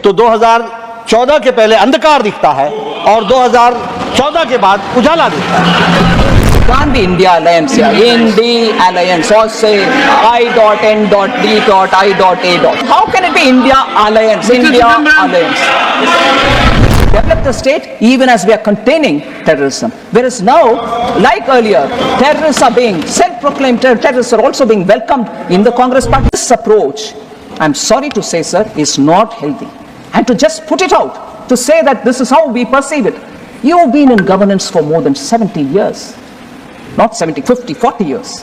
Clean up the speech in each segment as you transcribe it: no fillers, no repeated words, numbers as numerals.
तो 2014 के पहले अंधकार दिखता है और 2014 के बाद उजाला दिखता है। Can't be India alliance here. India alliance. Or say I.N.D.I.A. How can it be India alliance? India alliance. Develop the state even as we are containing terrorism. Whereas now, like earlier, terrorists are being self-proclaimed terrorists are also being welcomed in the Congress party. This approach, I'm sorry to say, sir, is not healthy. And to just put it out, to say that this is how we perceive it. You've been in governance for more than 70 years. Not 70, 50, 40 years.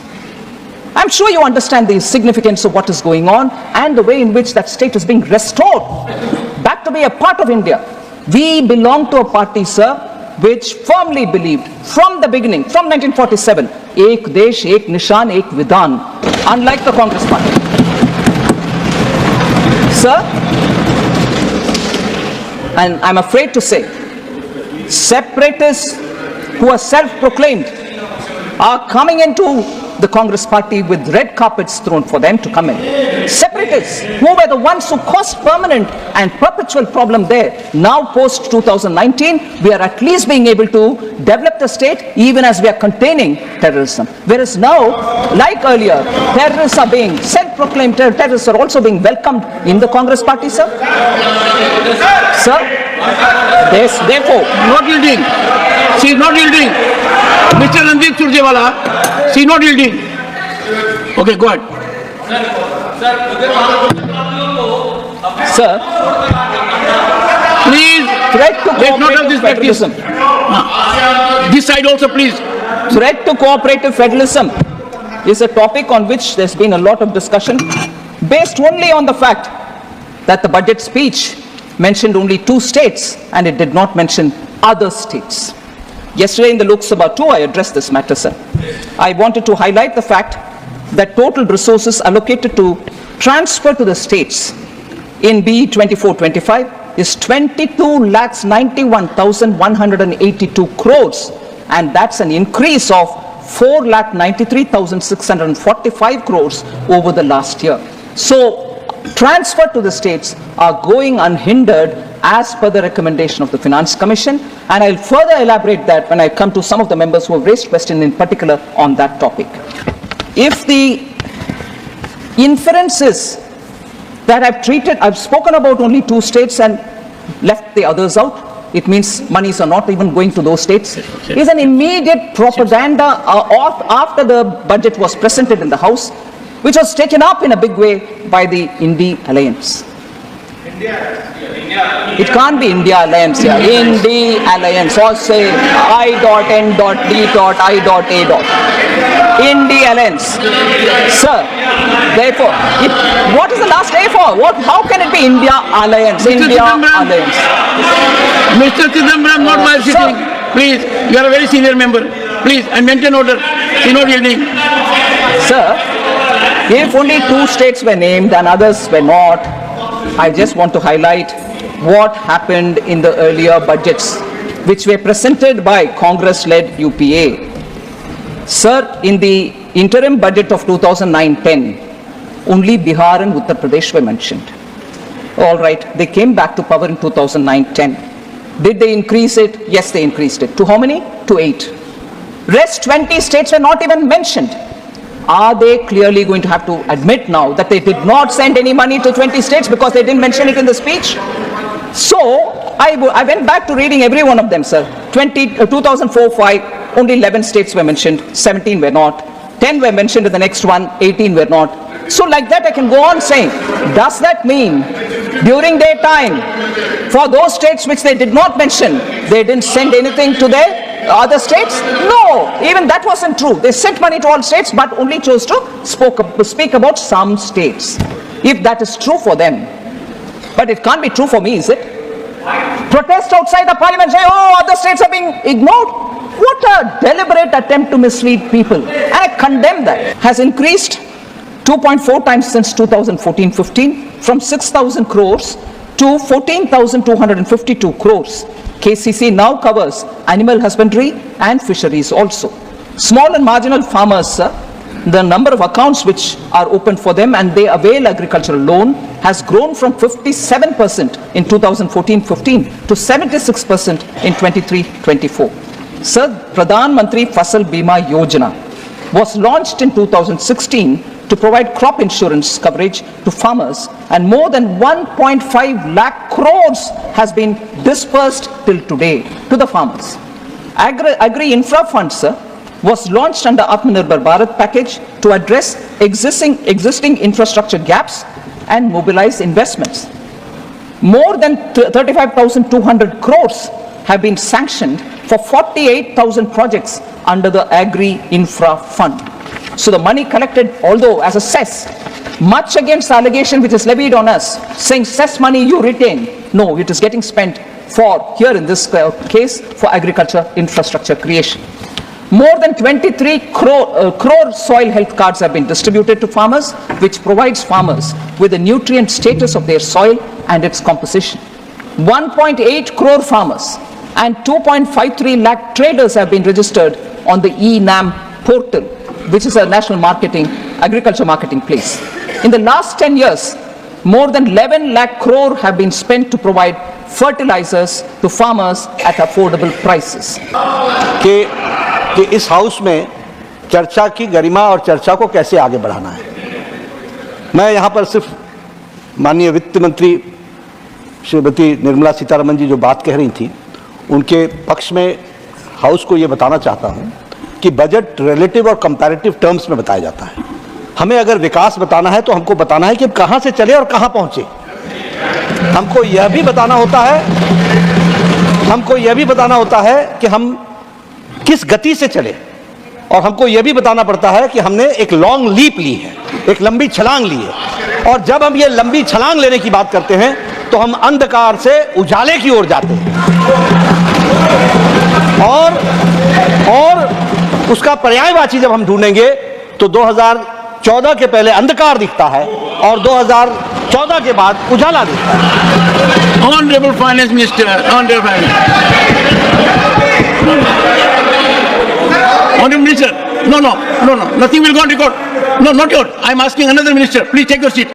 I'm sure you understand the significance of what is going on and the way in which that state is being restored back to be a part of India. We belong to a party, sir, which firmly believed from the beginning, from 1947, Ek Desh, Ek Nishan, Ek Vidhan, unlike the Congress party. Sir, and I'm afraid to say, separatists who are self-proclaimed are coming into the Congress party with red carpets thrown for them to come in. Separatists who were the ones who caused permanent and perpetual problem there. Now post 2019, we are at least being able to develop the state even as we are containing terrorism. Whereas now, like earlier, terrorists are being self-proclaimed terrorists are also being welcomed in the Congress party, sir. Sir, therefore, not yielding. She is not yielding. Mr. Ranjit Surjewala, she is not yielding. Okay, go ahead. Sir, please, threat to let's not have this practice. federalism. This side also, please. Threat to cooperative federalism is a topic on which there's been a lot of discussion based only on the fact that the budget speech mentioned only 2 states and it did not mention other states. Yesterday in the Lok Sabha too, I addressed this matter, sir. I wanted to highlight the fact that total resources allocated to transfer to the states in BE 24-25 is 22,91,182 crores, and that's an increase of 4,93,645 crores over the last year. So transfer to the states are going unhindered as per the recommendation of the Finance Commission, and I'll further elaborate that when I come to some of the members who have raised questions in particular on that topic. If the inferences that I've spoken about only 2 states and left the others out, it means monies are not even going to those states, is an immediate propaganda after the budget was presented in the House, which was taken up in a big way by the India alliance. It can't be India alliance here. India alliance. Or say I.N.D.I.A. India alliance. Sir, therefore, what is the last A for? How can it be India alliance? India alliance. Mr. Chidambaram, not while sitting. Please, you are a very senior member. Please, and maintain order. She is not yielding. Sir, if only 2 states were named and others were not, I just want to highlight what happened in the earlier budgets which were presented by Congress-led UPA. Sir, in the interim budget of 2009-10, only Bihar and Uttar Pradesh were mentioned. All right, they came back to power in 2009-10. Did they increase it? Yes, they increased it. To how many? To 8. Rest 20 states were not even mentioned. Are they clearly going to have to admit now that they did not send any money to 20 states because they didn't mention it in the speech? So, I went back to reading every one of them, sir. 2004-5, only 11 states were mentioned, 17 were not. 10 were mentioned in the next one, 18 were not. So like that I can go on saying, does that mean during their time, for those states which they did not mention, they didn't send anything to their other states? No, even that wasn't true. They sent money to all states but only chose to speak about some states. If that is true for them. But it can't be true for me, is it? Protest outside the parliament, say, oh, other states are being ignored. What a deliberate attempt to mislead people. And I condemn that. Has increased 2.4 times since 2014-15 from 6,000 crores to 14,252 crores. KCC now covers animal husbandry and fisheries also. Small and marginal farmers, sir, the number of accounts which are open for them and they avail agricultural loan has grown from 57% in 2014-15 to 76% in 23-24. Sir, Pradhan Mantri Fasal Bima Yojana was launched in 2016 to provide crop insurance coverage to farmers, and more than 1.5 lakh crores has been dispersed till today to the farmers. Agri Infra Fund, sir, was launched under Atmanirbhar Bharat package to address existing infrastructure gaps and mobilize investments. More than 35,200 crores have been sanctioned for 48,000 projects under the Agri Infra Fund. So the money collected, although as a cess, much against the allegation which is levied on us, saying cess money you retain. No, it is getting spent for, here in this case, for agriculture infrastructure creation. More than 23 crore soil health cards have been distributed to farmers, which provides farmers with the nutrient status of their soil and its composition. 1.8 crore farmers and 2.53 lakh traders have been registered on the eNAM portal, which is a national agriculture marketing place. In the last 10 years, more than 11 lakh crore have been spent to provide fertilizers to farmers at affordable prices. कि इस house में चर्चा की गरिमा और चर्चा को कैसे आगे बढ़ाना है। मैं यहाँ पर सिर्फ माननीय वित्त मंत्री श्रीमती निर्मला सीतारमण जी जो बात कह रही थी, उनके पक्ष में हाउस को ये बताना चाहता हूँ कि बजट रिलेटिव और कंपैरेटिव टर्म्स में बताया जाता है। हमें अगर विकास बताना है तो हमको बताना है कि कहाँ से चले और कहाँ पहुँचे। हमको यह भी बताना होता है कि हम किस गति से चले, और हमको यह भी बताना पड़ता है कि हमने एक लॉन्ग लीप ली है, एक लंबी छलांग ली है। और जब हम ये लंबी छलांग लेने की बात करते हैं तो हम अंधकार से उजाले की ओर जाते हैं, और उसका पर्यायवाची जब हम ढूंढेंगे तो 2014 के पहले अंधकार दिखता है और 2014 के बाद उजाला दिखता है। Honorable Finance Minister, Honorable Minister, no, nothing will go on record. No, not yours. I am asking another minister. Please take your seat.